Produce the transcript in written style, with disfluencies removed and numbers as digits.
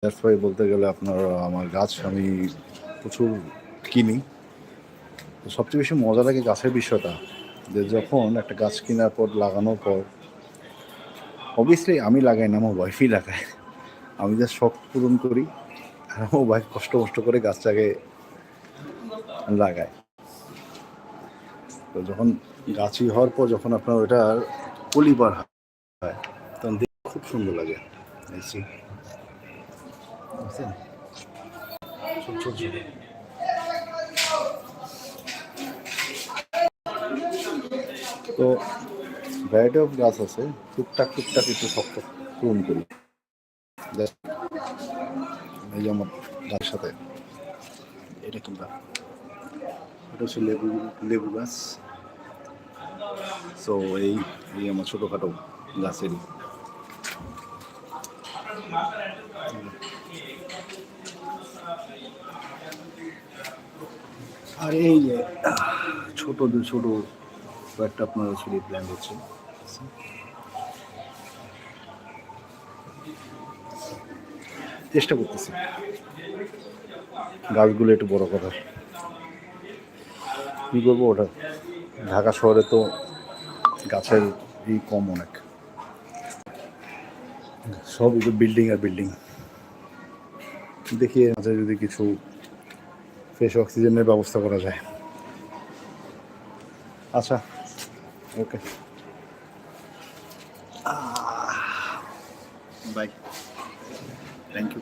That's why বলতে গেলে আপনার আমার গাছ আমি প্রচুর কিনি। তো সবচেয়ে বেশি মজা লাগে গাছের বিষয়টা, যে যখন একটা গাছ কেনার পর লাগানোর পর অবভিয়াসলি আমি লাগাই না, আমার ওয়াইফই লাগায়। আমি জাস্ট শখ পূরণ করি আর আমার ওয়াইফ কষ্ট মষ্ট করে গাছটাকে লাগায়। তো যখন গাছই হওয়ার পর যখন আপনার ওটার কলি বার হয় তখন দেখতে খুব সুন্দর লাগে। বুঝছেন? ছোট ছোট ছোট। তো ভ্যারাইটি অফ গাছ আছে, টুকটাক টুকটাক একটু শক্ত পূরণ করি। এই যে আমার গাছের সাথে এটা কিংবা এটা হচ্ছে লেবু লেবু গাছ। সো এই এই আমার ছোটোখাটো গাছেরই। আর এই যে ছোট ছোট কয়েকটা আপনার ছড়ি প্ল্যান্ট হচ্ছে, চেষ্টা করতেছি গাছগুলো একটু বড় করার। কী করবো, ওটা ঢাকা শহরে তো গাছের এই কম অনেক, সব এই বিল্ডিং আর বিল্ডিং। দেখি মাঝে যদি কিছু ফ্রেশ অক্সিজেনের ব্যবস্থা করা যায়। আচ্ছা, ওকে, বাই, থ্যাংক ইউ।